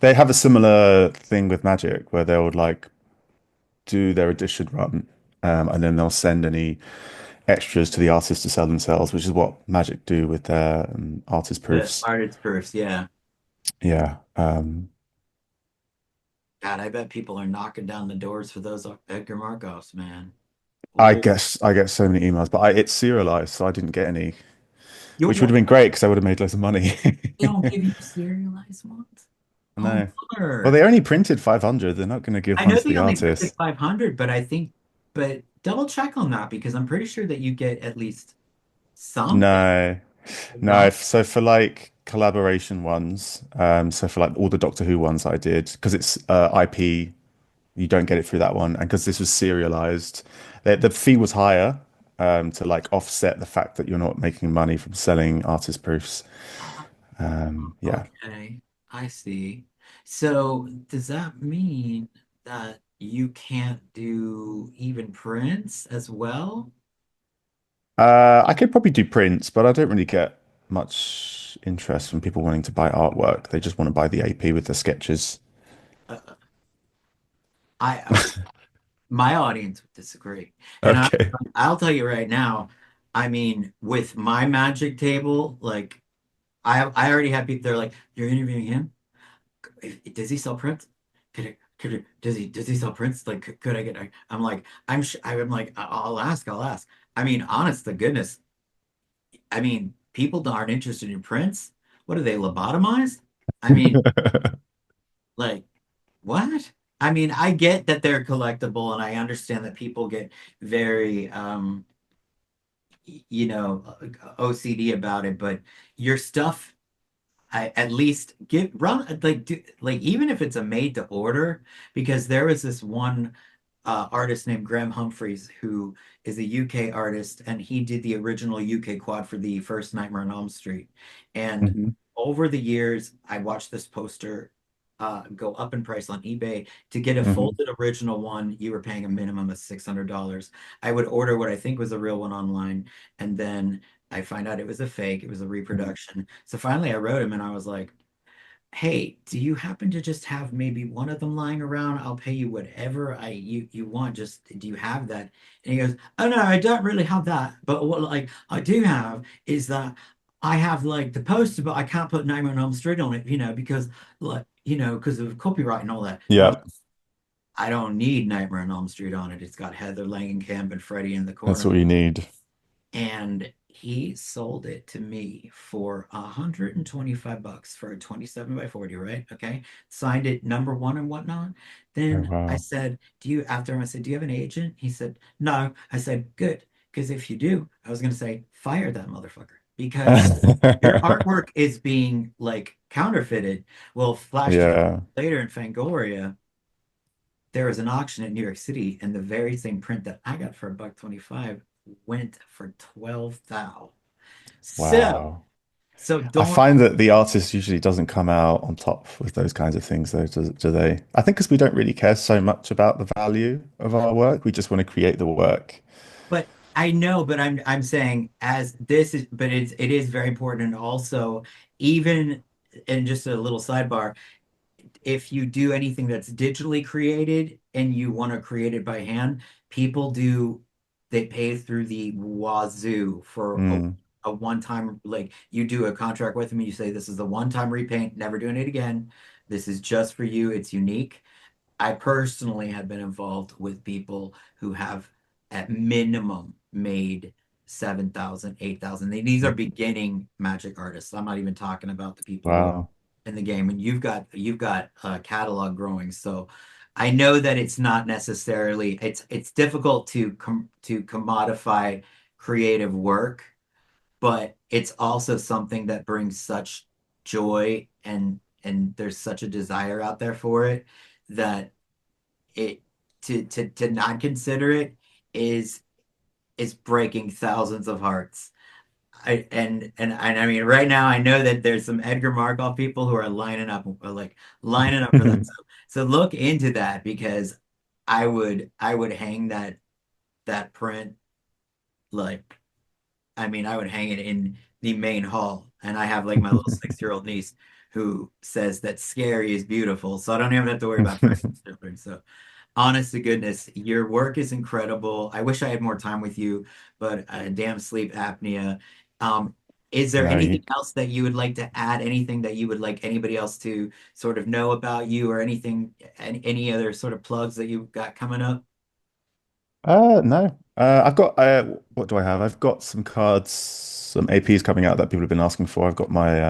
they have a similar thing with Magic where they would like do their edition run, and then they'll send any extras to the artists to sell themselves, which is what Magic do with their artist The proofs. artist first, yeah. Yeah. God, I bet people are knocking down the doors for those Edgar Markovs, man. I Oh, guess I get so many emails, but it's serialized, so I didn't get any, you which would what? have been great because I would have made loads of money. They don't give you serialized ones? Oh, No. Well, bummer. they only printed 500. They're not going to give I one know to they the only printed artist. 500, but double check on that because I'm pretty sure that you get at least something. No, no. No? So for like collaboration ones, so for like all the Doctor Who ones I did, because it's IP, you don't get it through that one, and because this was serialized, the fee was higher, to like offset the fact that you're not making money from selling artist proofs. Ah, Yeah. okay, I see. So does that mean that you can't do even prints as well? I could probably do prints, but I don't really get much interest from people wanting to buy artwork. They just want to buy the AP with the sketches. Uh, I my audience would disagree. And Okay. I'll tell you right now, I mean, with my magic table, like I already have people, they're like, you're interviewing him? Does he sell prints? Does he sell prints? Like, could I get, I'm like, I'm like, I'll ask. I mean, honest to goodness, I mean, people aren't interested in prints. What are they, lobotomized? I mean, like, what? I mean, I get that they're collectible and I understand that people get very OCD about it, but your stuff, I at least give run like like even if it's a made to order, because there was this one artist named Graham Humphreys who is a UK artist, and he did the original UK quad for the first Nightmare on Elm Street. And Hmm. over the years, I watched this poster go up in price on eBay. To get a Hmm. folded original one, you were paying a minimum of $600. I would order what I think was a real one online, and then I find out it was a fake, it was a reproduction. So finally I wrote him and I was like, hey, do you happen to just have maybe one of them lying around? I'll pay you whatever you want. Just do you have that? And he goes, oh no, I don't really have that. But what like I do have is that I have like the poster, but I can't put Nightmare on Elm Street on it, because like because of copyright and all that. And Yeah, I don't need Nightmare on Elm Street on it. It's got Heather Langenkamp and Freddie in the that's corner, what you need. and he sold it to me for 125 bucks for a 27 by 40, right? Okay. Signed it number one and whatnot. Oh Then I wow. said, after I said, do you have an agent? He said, no. I said, good. Because if you do, I was going to say, fire that motherfucker because your artwork is being like counterfeited. Well, flash to Yeah. later in Fangoria, there was an auction in New York City, and the very same print that I got for a buck 25 went for 12 thou. So, Wow. so I don't. find that the artist usually doesn't come out on top with those kinds of things, though, do they? I think because we don't really care so much about the value of our work. We just want to create the work. But I know, but I'm saying as this is, but it is very important. And also, even and just a little sidebar, if you do anything that's digitally created and you want to create it by hand, people do they pay through the wazoo for Mm, a one-time, like you do a contract with them, you say this is the one-time repaint, never doing it again. This is just for you, it's unique. I personally have been involved with people who have at minimum made 7,000, 8,000. These are beginning magic artists. I'm not even talking about the people who are wow. in the game. And you've got a catalog growing. So I know that it's not necessarily it's difficult to commodify creative work, but it's also something that brings such joy, and there's such a desire out there for it that it to not consider it is is breaking thousands of hearts. And I mean, right now I know that there's some Edgar Markov people who are lining up for that. So look into that because I would hang that print like I mean, I would hang it in the main hall. And I have like my little 6-year-old niece who says that scary is beautiful. So I don't even have to worry about children. So honest to goodness, your work is incredible. I wish I had more time with you, but damn sleep apnea. Um, is there No, anything you, else that you would like to add? Anything that you would like anybody else to sort of know about you, or anything, any other sort of plugs that you've got coming up? no. I've got what do I have? I've got some cards, some APs coming out that people have been asking for. I've got my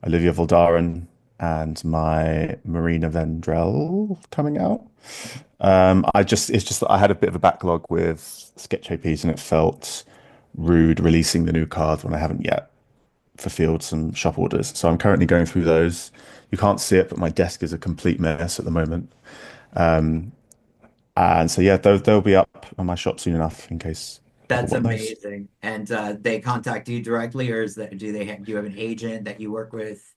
Olivia Voldaren and my Marina Vendrell coming out. It's just that I had a bit of a backlog with sketch APs and it felt rude releasing the new card when I haven't yet fulfilled some shop orders. So I'm currently going through those. You can't see it, but my desk is a complete mess at the moment. And so yeah, they'll be up on my shop soon enough in case people That's want those. amazing. And they contact you directly, or do you have an agent that you work with?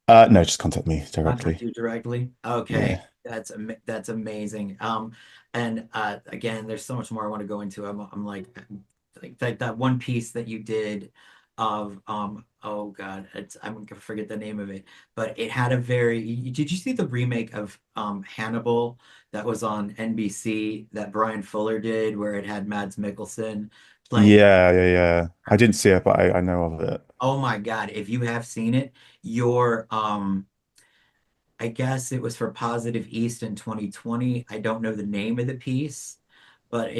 No, just contact me Contact directly. you directly? Okay, Yeah. that's amazing. And again, there's so much more I want to go into. I'm like that one piece that you did of oh God, I'm gonna forget the name of it, but it had a very did you see the remake of Hannibal that was on NBC that Brian Fuller did where it had Mads Mikkelsen playing? Yeah. I didn't see it, but I know of it. Oh my God, if you have seen it, your I guess it was for Positive East in 2020. I don't know the name of the piece, but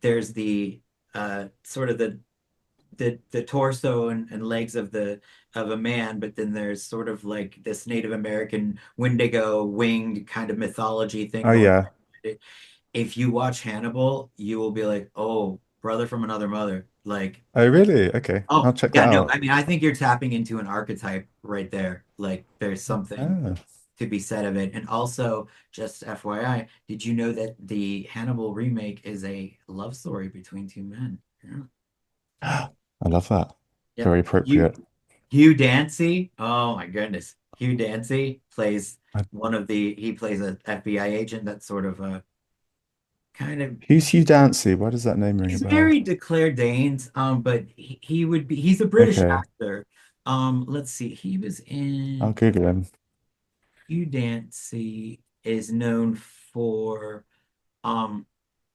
there's the sort of the torso and legs of a man, but then there's sort of like this Native American Wendigo winged kind of mythology thing Oh going yeah. on. If you watch Hannibal, you will be like, oh, brother from another mother. Like, Oh, really? Okay. I'll oh, check that yeah, no, out. I mean, I think you're tapping into an archetype right there. Like, there's something Oh. to be said of it. And also, just FYI, did you know that the Hannibal remake is a love story between two men? Yeah. I love that. Yep. Very Hugh appropriate. Hugh Dancy. Oh my goodness. Hugh Dancy plays I- he plays an FBI agent that's sort of a kind of Who's Hugh Dancy? Why does that name ring a he's bell? very Declare Danes, but he would be he's a British Okay. actor. Let's see, he was I'll in Google him. Hugh Dancy is known for um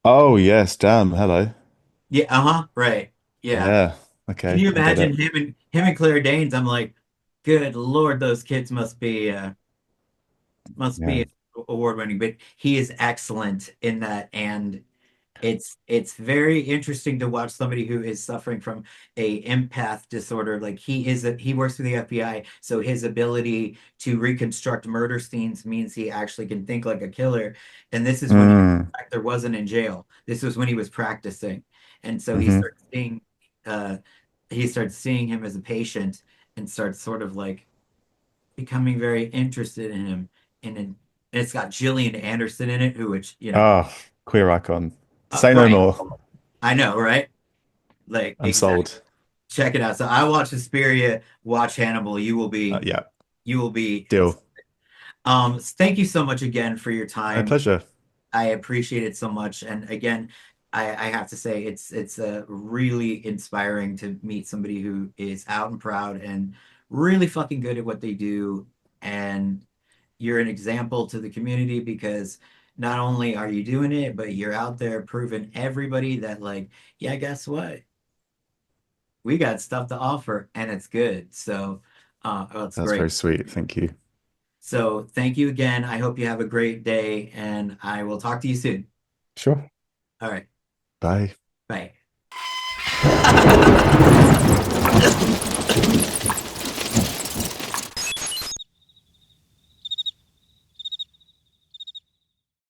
Oh, yes. Damn. Hello. yeah, uh-huh, right. Yeah. Yeah. Can Okay. you I get imagine it. him and Claire Danes? I'm like, good Lord, those kids must Yeah. be award winning, but he is excellent in that. And it's very interesting to watch somebody who is suffering from a empath disorder. Like he works for the FBI, so his ability to reconstruct murder scenes means he actually can think like a killer. And this is when Mm. there wasn't in jail. This was when he was practicing. And so Hmm. uh he starts seeing him as a patient and starts sort of like becoming very interested in him. And it's got Gillian Anderson in it, who which, Oh, queer icon. Say no right. more. I know, right? Like I'm exactly. sold. Check it out. So I watch Suspiria, watch Hannibal. Yeah. You will be Deal. thank you so much again for your My time. pleasure. I appreciate it so much. And again, I have to say it's really inspiring to meet somebody who is out and proud and really fucking good at what they do. And you're an example to the community because not only are you doing it, but you're out there proving everybody that like, yeah, guess what? We got stuff to offer and it's good. So, oh, it's That's great. very sweet. Thank you. So, thank you again. I hope you have a great day and I will talk to you soon. Sure. All right. Bye. Bye.